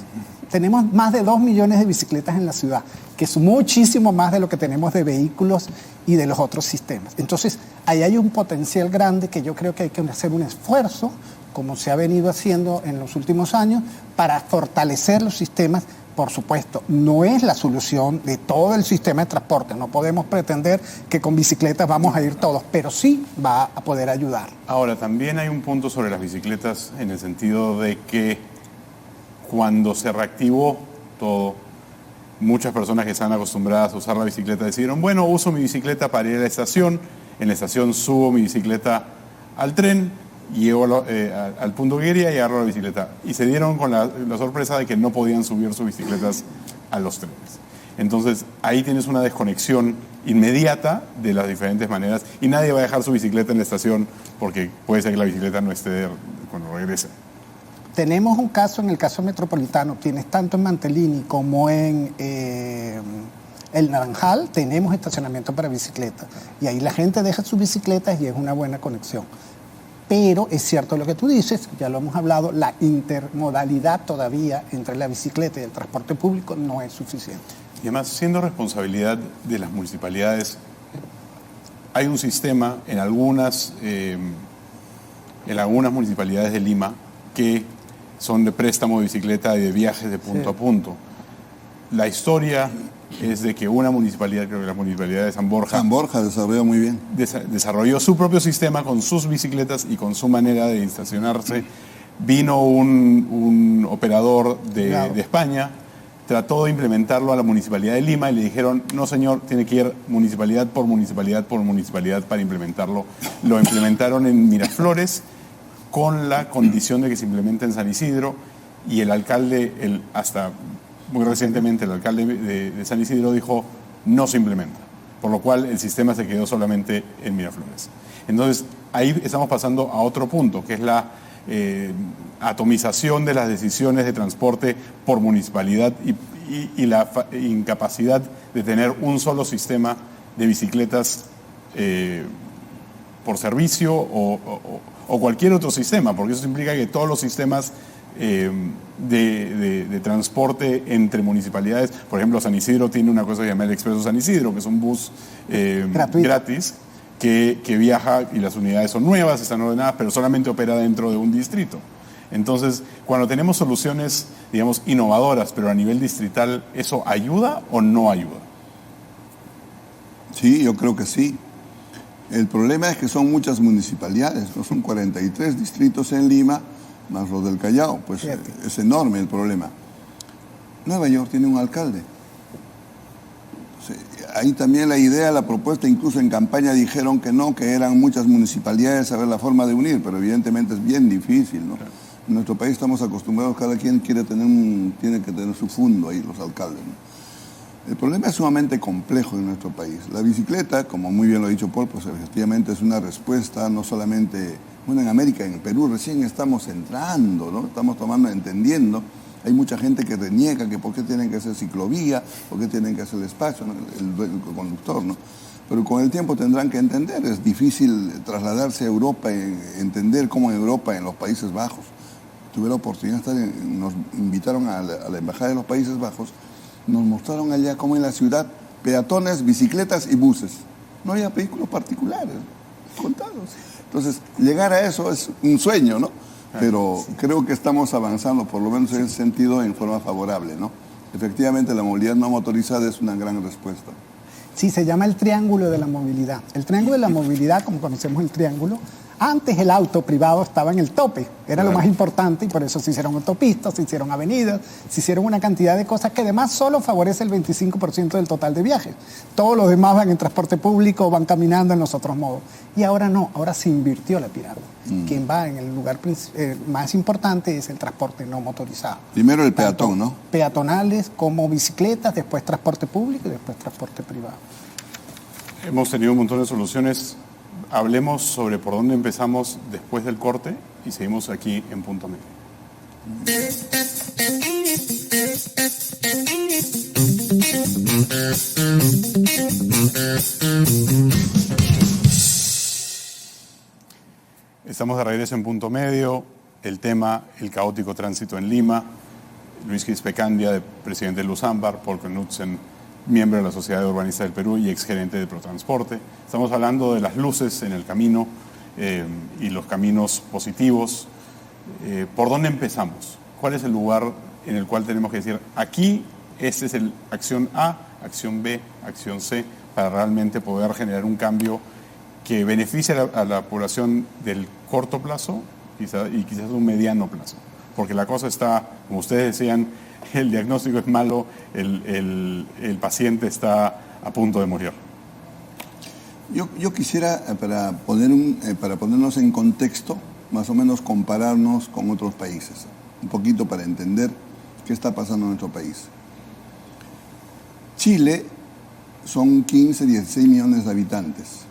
Tenemos más de 2 millones de bicicletas en la ciudad, que es muchísimo más de lo que tenemos de vehículos y de los otros sistemas. Entonces, ahí hay un potencial grande que yo creo que hay que hacer un esfuerzo, como se ha venido haciendo en los últimos años, para fortalecer los sistemas. Por supuesto, no es la solución de todo el sistema de transporte. No podemos pretender que con bicicletas vamos a ir todos, pero sí va a poder ayudar. Ahora, también hay un punto sobre las bicicletas en el sentido de que cuando se reactivó todo, muchas personas que están acostumbradas a usar la bicicleta decidieron, bueno, uso mi bicicleta para ir a la estación, en la estación subo mi bicicleta al tren, llego al punto que quería y agarro la bicicleta. Y se dieron con la sorpresa de que no podían subir sus bicicletas a los trenes. Entonces, ahí tienes una desconexión inmediata de las diferentes maneras y nadie va a dejar su bicicleta en la estación porque puede ser que la bicicleta no esté cuando regrese. Tenemos un caso, en el caso metropolitano, tienes tanto en Mantelini como en El Naranjal, tenemos estacionamiento para bicicletas. Y ahí la gente deja sus bicicletas y es una buena conexión. Pero es cierto lo que tú dices, ya lo hemos hablado, la intermodalidad todavía entre la bicicleta y el transporte público no es suficiente. Y además, siendo responsabilidad de las municipalidades, hay un sistema en algunas municipalidades de Lima que son de préstamo de bicicleta y de viajes de punto a punto. La historia es de que una municipalidad, creo que la municipalidad de San Borja desarrolló muy bien. Desarrolló su propio sistema con sus bicicletas y con su manera de estacionarse Vino un operador de España, trató de implementarlo a la Municipalidad de Lima y le dijeron, no señor, tiene que ir municipalidad por municipalidad por municipalidad para implementarlo. Lo implementaron en Miraflores con la condición de que se implemente en San Isidro, y el alcalde, hasta muy recientemente el alcalde de San Isidro dijo, no se implementa, por lo cual el sistema se quedó solamente en Miraflores. Entonces, ahí estamos pasando a otro punto, que es la atomización de las decisiones de transporte por municipalidad y la incapacidad de tener un solo sistema de bicicletas por servicio o cualquier otro sistema, porque eso implica que todos los sistemas de transporte entre municipalidades, por ejemplo, San Isidro tiene una cosa que se llama el Expreso San Isidro, que es un bus gratis que viaja, y las unidades son nuevas, están ordenadas, pero solamente opera dentro de un distrito. Entonces, cuando tenemos soluciones, digamos, innovadoras, pero a nivel distrital, ¿eso ayuda o no ayuda? Sí, yo creo que sí. El problema es que son muchas municipalidades, no son 43 distritos en Lima, más los del Callao, pues es enorme el problema. Nueva York tiene un alcalde. Ahí también la idea, la propuesta, incluso en campaña dijeron que no, que eran muchas municipalidades a ver la forma de unir, pero evidentemente es bien difícil, ¿no? En nuestro país estamos acostumbrados, cada quien tiene que tener su fundo ahí, los alcaldes, ¿no? El problema es sumamente complejo en nuestro país. La bicicleta, como muy bien lo ha dicho Paul, pues efectivamente es una respuesta no solamente, bueno, en América, en el Perú recién estamos entrando, ¿no? Estamos entendiendo. Hay mucha gente que reniega que por qué tienen que hacer ciclovía, por qué tienen que hacer el espacio, ¿no? el conductor, ¿no? Pero con el tiempo tendrán que entender. Es difícil trasladarse a Europa, entender cómo en Europa, en los Países Bajos. Tuve la oportunidad de estar, nos invitaron a la Embajada de los Países Bajos, nos mostraron allá cómo en la ciudad, peatones, bicicletas y buses. No había vehículos particulares, contados. Entonces, llegar a eso es un sueño, ¿no? Pero creo que estamos avanzando, por lo menos en ese sentido, en forma favorable, ¿no? Efectivamente, la movilidad no motorizada es una gran respuesta. Sí, se llama el triángulo de la movilidad. El triángulo de la movilidad, como conocemos el triángulo, antes el auto privado estaba en el tope, era lo más importante, y por eso se hicieron autopistas, se hicieron avenidas, se hicieron una cantidad de cosas que además solo favorece el 25% del total de viajes. Todos los demás van en transporte público, van caminando en los otros modos. Y ahora no, ahora se invirtió la pirámide. Quien va en el lugar más importante es el transporte no motorizado. Primero el peatón, ¿no? Peatonales como bicicletas, después transporte público y después transporte privado. Hemos tenido un montón de soluciones. Hablemos sobre por dónde empezamos después del corte y seguimos aquí en Punto Medio. Estamos de regreso en Punto Medio. El tema, el caótico tránsito en Lima. Luis Quispecandia, presidente de Luzambar, Paul Knudsen, miembro de la Sociedad de Urbanistas del Perú y exgerente de Protransporte. Estamos hablando de las luces en el camino y los caminos positivos. ¿Por dónde empezamos? ¿Cuál es el lugar en el cual tenemos que decir, aquí, este es el acción A, acción B, acción C, para realmente poder generar un cambio que beneficie a la población del corto plazo y quizás un mediano plazo? Porque la cosa está, como ustedes decían, el diagnóstico es malo, el paciente está a punto de morir. Yo quisiera, para ponernos en contexto, más o menos compararnos con otros países, un poquito para entender qué está pasando en nuestro país. Chile son 15, 16 millones de habitantes.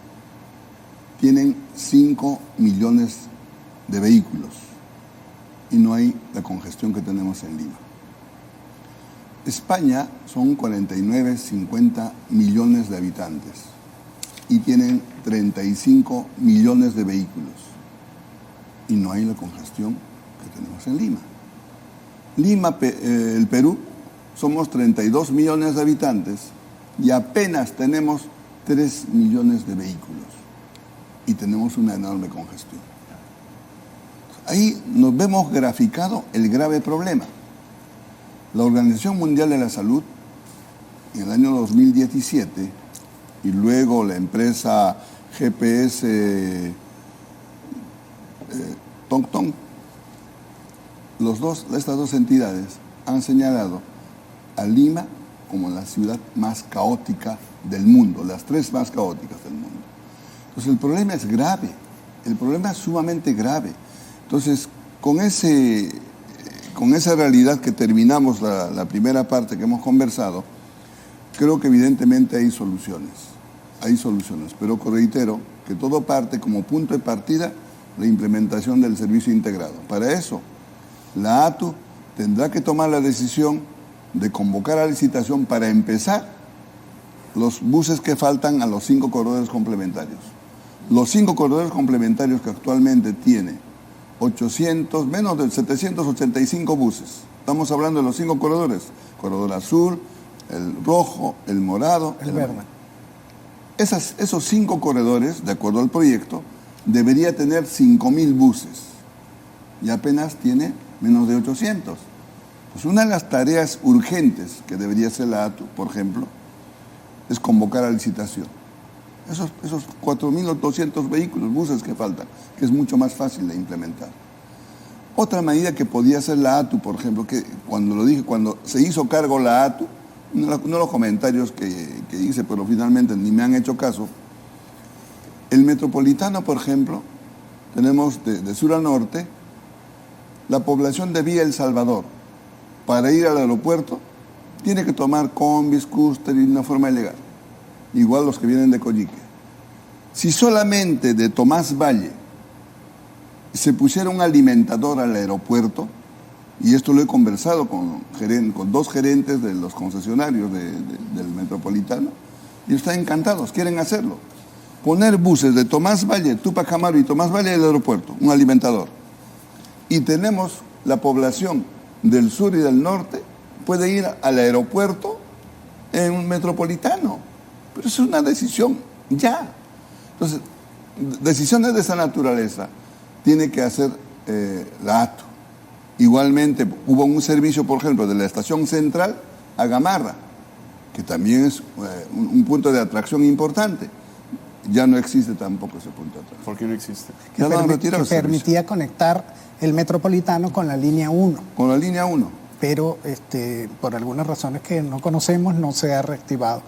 Tienen 5 millones de vehículos y no hay la congestión que tenemos en Lima. España son 49, 50 millones de habitantes y tienen 35 millones de vehículos y no hay la congestión que tenemos en Lima. Lima, el Perú, somos 32 millones de habitantes y apenas tenemos 3 millones de vehículos y tenemos una enorme congestión. Ahí nos vemos graficado el grave problema. La Organización Mundial de la Salud, en el año 2017, y luego la empresa GPS TomTom, estas dos entidades han señalado a Lima como la ciudad más caótica del mundo, las tres más caóticas del mundo. Entonces el problema es grave, el problema es sumamente grave. Entonces, con esa realidad que terminamos la primera parte que hemos conversado, creo que evidentemente hay soluciones, pero reitero que todo parte como punto de partida la implementación del servicio integrado. Para eso, la ATU tendrá que tomar la decisión de convocar a licitación para empezar los buses que faltan a los 5 corredores complementarios. Los 5 corredores complementarios que actualmente tiene menos de 785 buses. Estamos hablando de los 5 corredores: corredor azul, el rojo, el morado, el verde. Esos 5 corredores, de acuerdo al proyecto, debería tener 5.000 buses y apenas tiene menos de 800. Pues una de las tareas urgentes que debería hacer la ATU, por ejemplo, es convocar a licitación esos 4.800 vehículos, buses que faltan, que es mucho más fácil de implementar. Otra medida que podía hacer la ATU, por ejemplo, que cuando se hizo cargo la ATU, uno de los comentarios que hice, pero finalmente ni me han hecho caso, el metropolitano, por ejemplo, tenemos de sur a norte, la población de Villa El Salvador, para ir al aeropuerto, tiene que tomar combis, cúster y de una forma ilegal. Igual los que vienen de Coyique. Si solamente de Tomás Valle se pusiera un alimentador al aeropuerto, y esto lo he conversado con 2 gerentes de los concesionarios del metropolitano, y están encantados, quieren hacerlo. Poner buses de Tomás Valle, Túpac Amaru y Tomás Valle al aeropuerto, un alimentador. Y tenemos la población del sur y del norte, puede ir al aeropuerto en un metropolitano. Pero es una decisión ya. Entonces, decisiones de esa naturaleza tiene que hacer la ATU. Igualmente, hubo un servicio, por ejemplo, de la estación central a Gamarra, que también es un punto de atracción importante. Ya no existe tampoco ese punto de atracción. ¿Por qué no existe? Que permitía conectar el metropolitano con la línea 1. Con la línea 1. Pero por algunas razones que no conocemos no se ha reactivado.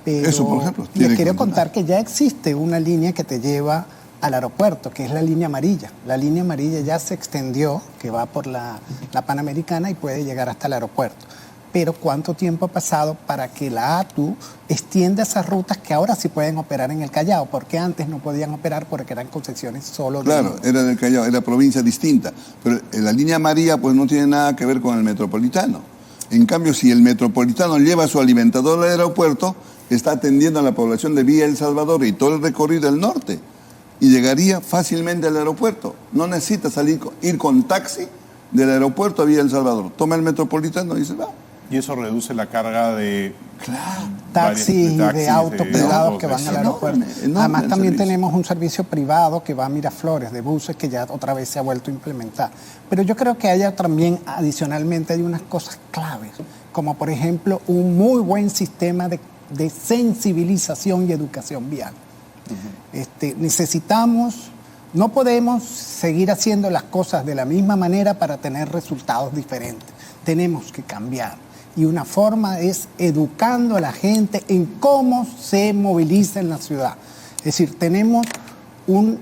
Pero eso, por ejemplo, les quiero contar que ya existe una línea que te lleva al aeropuerto, que es la línea amarilla. La línea amarilla ya se extendió, que va por la Panamericana y puede llegar hasta el aeropuerto. Pero ¿cuánto tiempo ha pasado para que la ATU extienda esas rutas que ahora sí pueden operar en el Callao? Porque antes no podían operar porque eran concesiones solo de... Claro, era del Callao, era provincia distinta. Pero la línea amarilla pues no tiene nada que ver con el metropolitano. En cambio, si el metropolitano lleva su alimentador al aeropuerto, está atendiendo a la población de Villa El Salvador y todo el recorrido del norte. Y llegaría fácilmente al aeropuerto. No necesita ir con taxi del aeropuerto a Villa El Salvador. Toma el metropolitano y se va. Y eso reduce la carga de taxis y de autos privados que van al aeropuerto. Enorme Además, también servicio. tenemos un servicio privado que va a Miraflores, de buses, que ya otra vez se ha vuelto a implementar. Pero yo creo que haya también, adicionalmente, hay unas cosas claves, como por ejemplo, un muy buen sistema de sensibilización y educación vial. No podemos seguir haciendo las cosas de la misma manera para tener resultados diferentes. Tenemos que cambiar. Y una forma es educando a la gente en cómo se moviliza en la ciudad. Es decir, tenemos un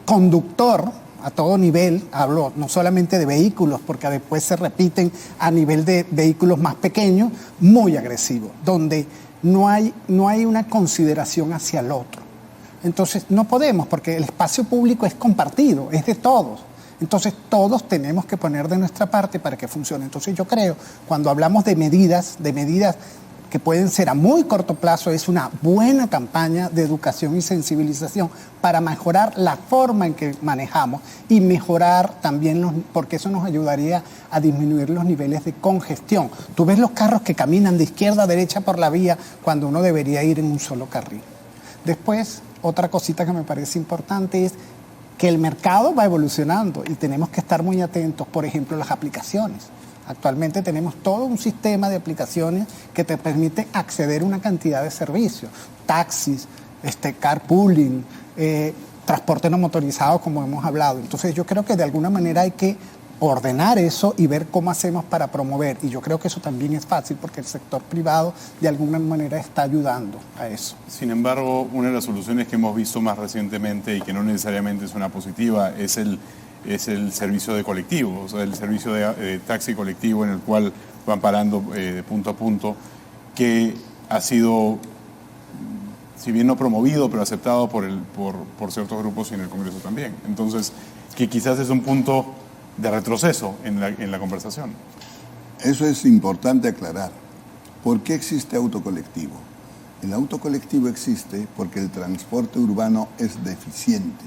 conductor a todo nivel, hablo no solamente de vehículos, porque después se repiten a nivel de vehículos más pequeños, muy agresivo, donde no hay una consideración hacia el otro. Entonces no podemos, porque el espacio público es compartido, es de todos. Entonces todos tenemos que poner de nuestra parte para que funcione. Entonces yo creo, cuando hablamos de medidas que pueden ser a muy corto plazo, es una buena campaña de educación y sensibilización para mejorar la forma en que manejamos y mejorar también, porque eso nos ayudaría a disminuir los niveles de congestión. Tú ves los carros que caminan de izquierda a derecha por la vía cuando uno debería ir en un solo carril. Después, otra cosita que me parece importante es que el mercado va evolucionando y tenemos que estar muy atentos, por ejemplo, las aplicaciones. Actualmente tenemos todo un sistema de aplicaciones que te permite acceder a una cantidad de servicios, taxis, carpooling, transporte no motorizado, como hemos hablado. Entonces yo creo que de alguna manera hay que ordenar eso y ver cómo hacemos para promover. Y yo creo que eso también es fácil porque el sector privado de alguna manera está ayudando a eso. Sin embargo, una de las soluciones que hemos visto más recientemente y que no necesariamente es una positiva es el servicio de colectivo, o sea, el servicio de taxi colectivo en el cual van parando de punto a punto, que ha sido, si bien no promovido, pero aceptado por ciertos grupos y en el Congreso también. Entonces, que quizás es un punto de retroceso en la conversación. Eso es importante aclarar. ¿Por qué existe autocolectivo? El autocolectivo existe porque el transporte urbano es deficiente.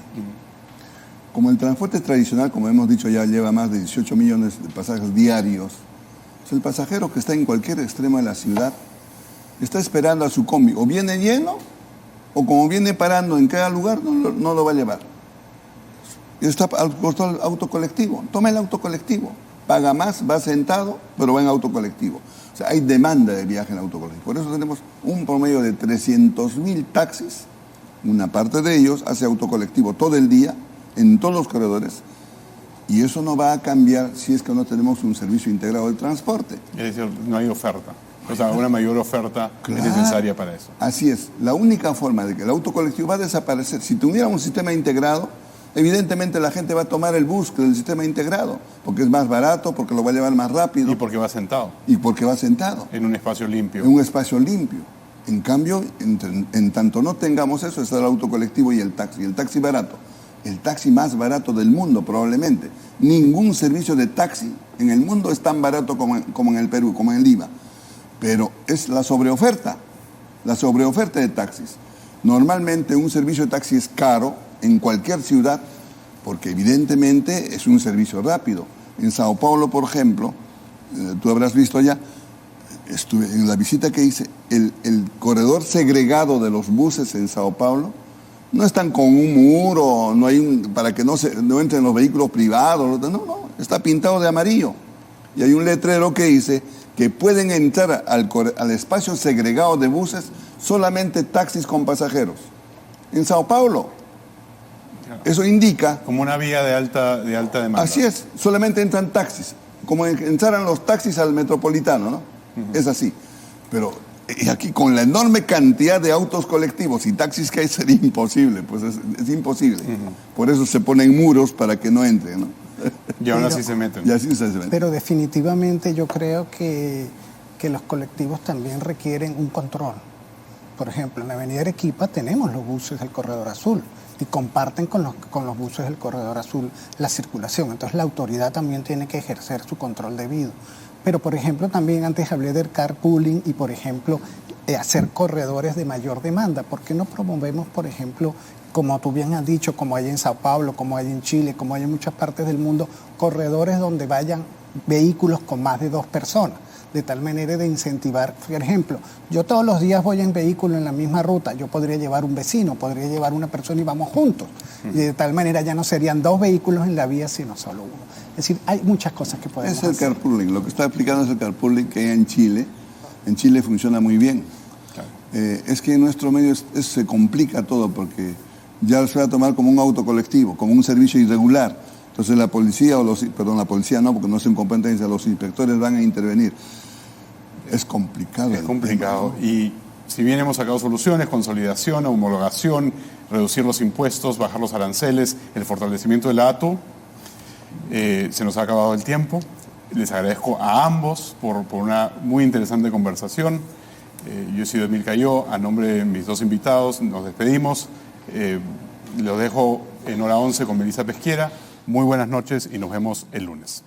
Como el transporte tradicional, como hemos dicho ya, lleva más de 18 millones de pasajeros diarios, pues el pasajero que está en cualquier extremo de la ciudad está esperando a su combi. O viene lleno, o como viene parando en cada lugar, no lo va a llevar. Está al costo del autocolectivo. Toma el autocolectivo. Paga más, va sentado, pero va en autocolectivo. O sea, hay demanda de viaje en autocolectivo. Por eso tenemos un promedio de 300.000 taxis. Una parte de ellos hace autocolectivo todo el día, en todos los corredores. Y eso no va a cambiar si es que no tenemos un servicio integrado del transporte. Es decir, no hay oferta. O sea, una mayor oferta es necesaria para eso. Así es. La única forma de que el autocolectivo va a desaparecer, si tuviera un sistema integrado, evidentemente la gente va a tomar el bus del sistema integrado, porque es más barato, porque lo va a llevar más rápido. Y porque va sentado. Y porque va sentado. En un espacio limpio. En un espacio limpio. En cambio, en tanto no tengamos eso, está el autocolectivo y el taxi. El taxi barato. El taxi más barato del mundo, probablemente. Ningún servicio de taxi en el mundo es tan barato como en el Perú, como en Lima. Pero es la sobreoferta de taxis. Normalmente un servicio de taxi es caro en cualquier ciudad porque evidentemente es un servicio rápido. En Sao Paulo, por ejemplo, tú habrás visto ya, estuve en la visita que hice, el corredor segregado de los buses en Sao Paulo no están con un muro, no hay para que no entren los vehículos privados, no, está pintado de amarillo. Y hay un letrero que dice que pueden entrar al espacio segregado de buses solamente taxis con pasajeros. En Sao Paulo. Eso indica... Como una vía de alta demanda. Así es, solamente entran taxis. Como entraran los taxis al metropolitano, ¿no? Es así. Pero y aquí con la enorme cantidad de autos colectivos y taxis que hay sería imposible, pues es imposible. Por eso se ponen muros para que no entren, ¿no? Y aún así se meten. Y así se meten. Pero definitivamente yo creo que los colectivos también requieren un control. Por ejemplo, en la avenida Arequipa tenemos los buses del Corredor Azul y comparten con los buses del Corredor Azul la circulación. Entonces la autoridad también tiene que ejercer su control debido. Pero, por ejemplo, también antes hablé del carpooling y, por ejemplo, hacer corredores de mayor demanda. ¿Por qué no promovemos, por ejemplo, como tú bien has dicho, como hay en Sao Paulo, como hay en Chile, como hay en muchas partes del mundo, corredores donde vayan vehículos con más de 2 personas? De tal manera de incentivar, por ejemplo, yo todos los días voy en vehículo en la misma ruta, yo podría llevar un vecino, podría llevar una persona y vamos juntos. Y de tal manera ya no serían 2 vehículos en la vía, sino solo uno. Es decir, hay muchas cosas que podemos hacer. Es el carpooling, lo que está aplicando es el carpooling que hay en Chile. En Chile funciona muy bien. Claro. Es que en nuestro medio se complica todo porque ya se va a tomar como un auto colectivo, como un servicio irregular. Entonces la policía, la policía no, porque no es en competencia, los inspectores van a intervenir. Es complicado. Es complicado. Y si bien hemos sacado soluciones, consolidación, homologación, reducir los impuestos, bajar los aranceles, el fortalecimiento de la ATU, se nos ha acabado el tiempo. Les agradezco a ambos por una muy interesante conversación. Yo he sido Emil Cayó, a nombre de mis 2 invitados, nos despedimos. Los dejo en hora 11 con Melissa Pesquera. Muy buenas noches y nos vemos el lunes.